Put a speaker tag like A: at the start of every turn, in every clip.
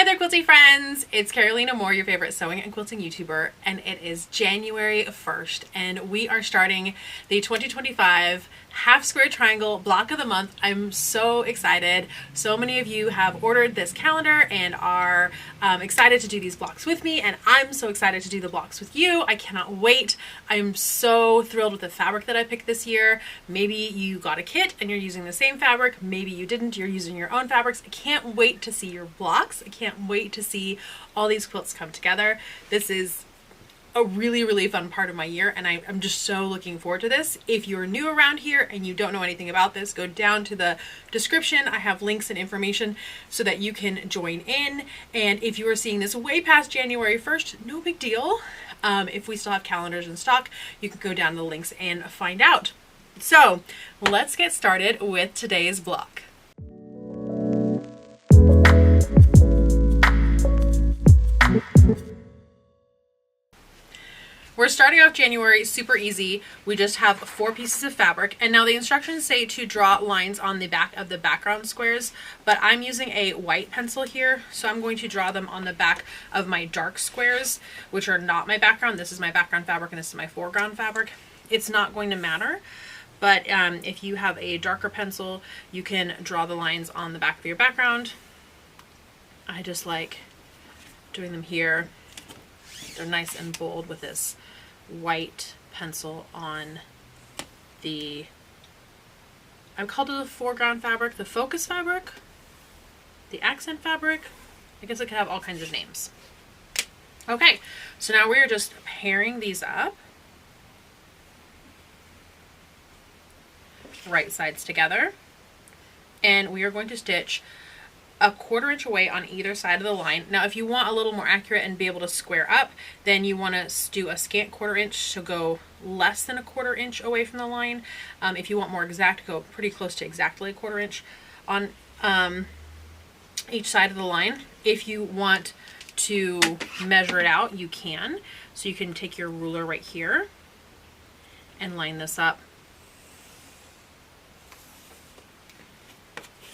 A: there, quilty friends! It's Carolina Moore, your favorite sewing and quilting YouTuber, and it is January 1st, and we are starting the 2025 half square triangle block of the month. I'm so excited. So many of you have ordered this calendar and are excited to do these blocks with me, and I'm so excited to do the blocks with you. I cannot wait. I'm so thrilled with the fabric that I picked this year. Maybe you got a kit and you're using the same fabric. Maybe you didn't. You're using your own fabrics. I can't wait to see your blocks. I can't wait to see all these quilts come together. This is a really fun part of my year, and I'm just so looking forward to this. If you're new around here and you don't know anything about this, go down to the description. I have links and information so that you can join in. And if you are seeing this way past January 1st, no big deal. If we still have calendars in stock, you can go down to the links and find out. So let's get started with today's block. We're starting off January super easy. We just have 4 pieces of fabric, and now the instructions say to draw lines on the back of the background squares, but I'm using a white pencil here, so I'm going to draw them on the back of my dark squares, which are not my background. This is my background fabric and this is my foreground fabric. It's not going to matter, but if you have a darker pencil, you can draw the lines on the back of your background. I just like doing them here. They're nice and bold with this white pencil on the, I called it the foreground fabric, the focus fabric, the accent fabric. I guess it could have all kinds of names. Okay, so now we're just pairing these up, right sides together, and we are going to stitch a 1/4 inch away on either side of the line. Now if you want a little more accurate and be able to square up, then you want to do a scant 1/4 inch, so go less than a 1/4 inch away from the line. If you want more exact, go pretty close to exactly a 1/4 inch on each side of the line. If you want to measure it out, you can. So you can take your ruler right here and line this up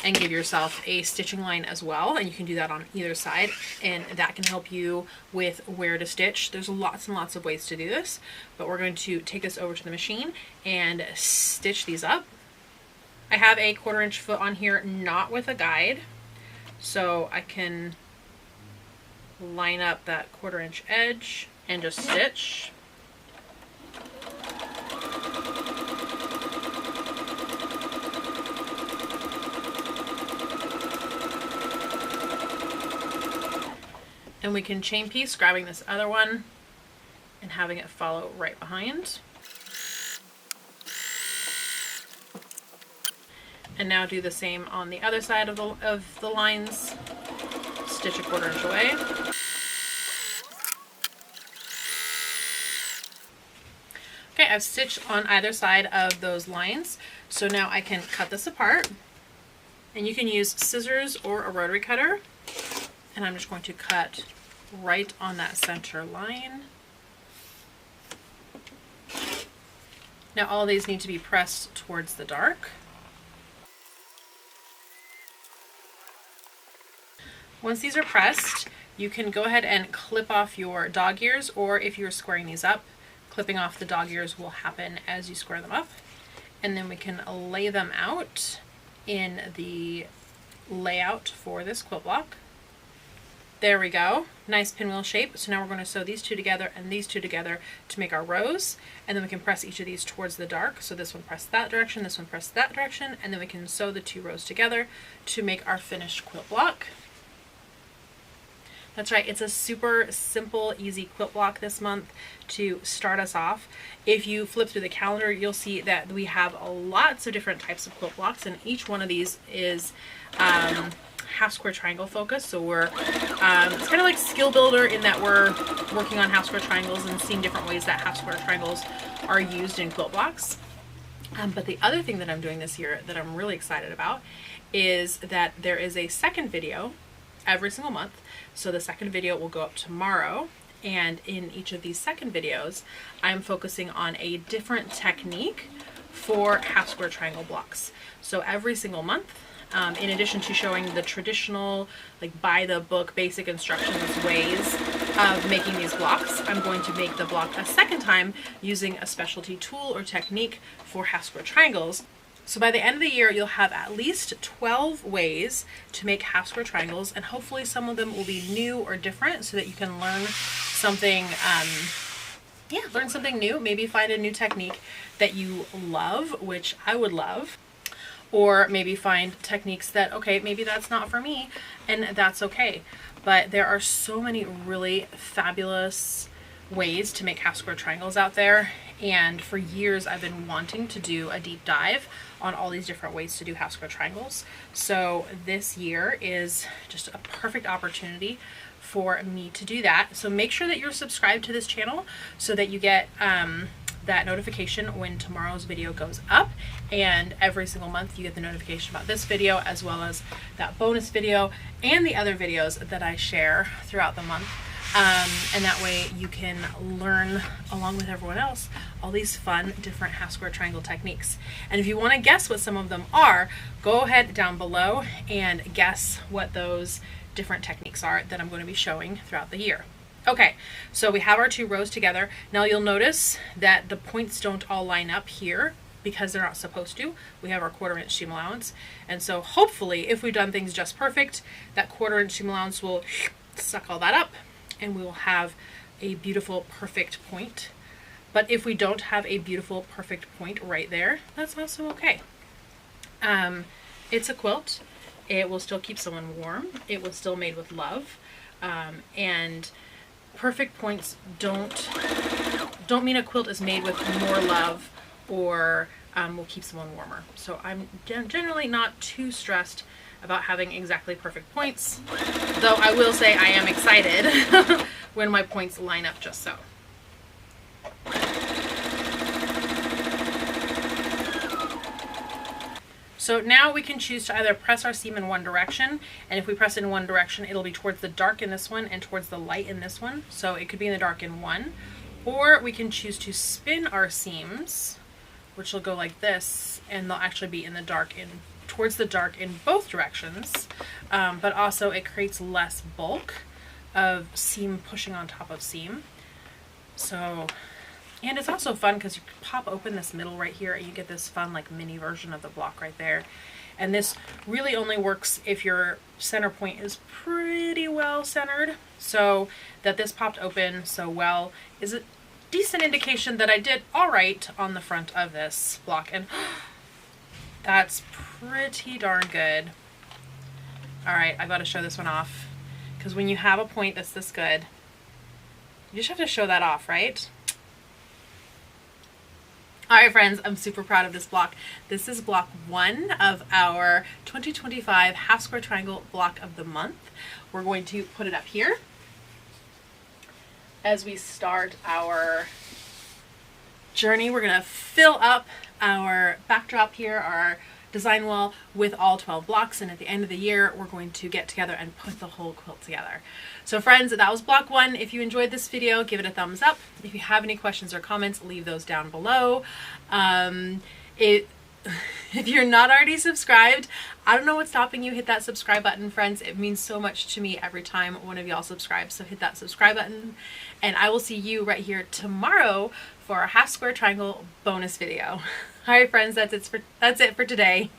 A: and give yourself a stitching line as well, and you can do that on either side, and that can help you with where to stitch. There's lots and lots of ways to do this, but we're going to take this over to the machine and stitch these up. I have a 1/4 inch foot on here, not with a guide, so I can line up that 1/4 inch edge and just stitch. And we can chain piece, grabbing this other one and having it follow right behind. And now do the same on the other side of the lines. Stitch a 1/4 inch away. Okay, I've stitched on either side of those lines. So now I can cut this apart, and you can use scissors or a rotary cutter. And I'm just going to cut right on that center line. Now all these need to be pressed towards the dark. Once these are pressed, you can go ahead and clip off your dog ears, or if you're squaring these up, clipping off the dog ears will happen as you square them up. And then we can lay them out in the layout for this quilt block. There we go. Nice pinwheel shape. So now we're going to sew these two together and these two together to make our rows, and then we can press each of these towards the dark. So this one pressed that direction, this one pressed that direction, and then we can sew the 2 rows together to make our finished quilt block. That's right, it's a super simple, easy quilt block this month to start us off. If you flip through the calendar, you'll see that we have lots of different types of quilt blocks, and each one of these is half square triangle focus. So we're it's kind of like skill builder in that we're working on half square triangles and seeing different ways that half square triangles are used in quilt blocks. But the other thing that I'm doing this year that I'm really excited about is that there is a second video every single month. So the second video will go up tomorrow, and in each of these second videos I'm focusing on a different technique for half square triangle blocks. So every single month In addition to showing the traditional, like by the book, basic instructions ways of making these blocks, I'm going to make the block a second time using a specialty tool or technique for half square triangles. So by the end of the year, you'll have at least 12 ways to make half square triangles, and hopefully some of them will be new or different so that you can learn something, learn something new. Maybe find a new technique that you love, which I would love. Or maybe find techniques that, okay, maybe that's not for me, and that's okay. But there are so many really fabulous ways to make half square triangles out there. And for years, I've been wanting to do a deep dive on all these different ways to do half square triangles. So this year is just a perfect opportunity for me to do that. So make sure that you're subscribed to this channel so that you get that notification when tomorrow's video goes up, and every single month you get the notification about this video as well as that bonus video and the other videos that I share throughout the month. And that way you can learn along with everyone else all these fun different half square triangle techniques. And if you want to guess what some of them are, go ahead down below and guess what those different techniques are that I'm going to be showing throughout the year. Okay, so we have our two rows together. Now you'll notice that the points don't all line up here because they're not supposed to. We have our 1/4 inch seam allowance. And so hopefully if we've done things just perfect, that 1/4 inch seam allowance will suck all that up and we will have a beautiful perfect point. But if we don't have a beautiful perfect point right there, that's also okay. It's a quilt. It will still keep someone warm. It was still made with love. And perfect points don't mean a quilt is made with more love or will keep someone warmer. So I'm generally not too stressed about having exactly perfect points, though I will say I am excited when my points line up just so. So now we can choose to either press our seam in one direction, and if we press it in one direction, it'll be towards the dark in this one and towards the light in this one. So it could be in the dark in one, or we can choose to spin our seams, which will go like this, and they'll actually be in the dark towards the dark in both directions. But also it creates less bulk of seam pushing on top of seam. So, and it's also fun because you pop open this middle right here and you get this fun like mini version of the block right there. And this really only works if your center point is pretty well centered. So that this popped open so well is a decent indication that I did all right on the front of this block. And that's pretty darn good. All right, I've got to show this one off because when you have a point that's this good, you just have to show that off, right? All right, friends, I'm super proud of this block. This is block 1 of our 2025 half square triangle block of the month. We're going to put it up here as we start our journey. We're going to fill up our backdrop here, our design wall, with all 12 blocks, and at the end of the year we're going to get together and put the whole quilt together. So friends, that was block 1. If you enjoyed this video, give it a thumbs up. If you have any questions or comments, leave those down below. If you're not already subscribed, I don't know what's stopping you. Hit that subscribe button, friends. It means so much to me every time one of y'all subscribes. So hit that subscribe button, and I will see you right here tomorrow for our half square triangle bonus video. All right, friends, that's it for today.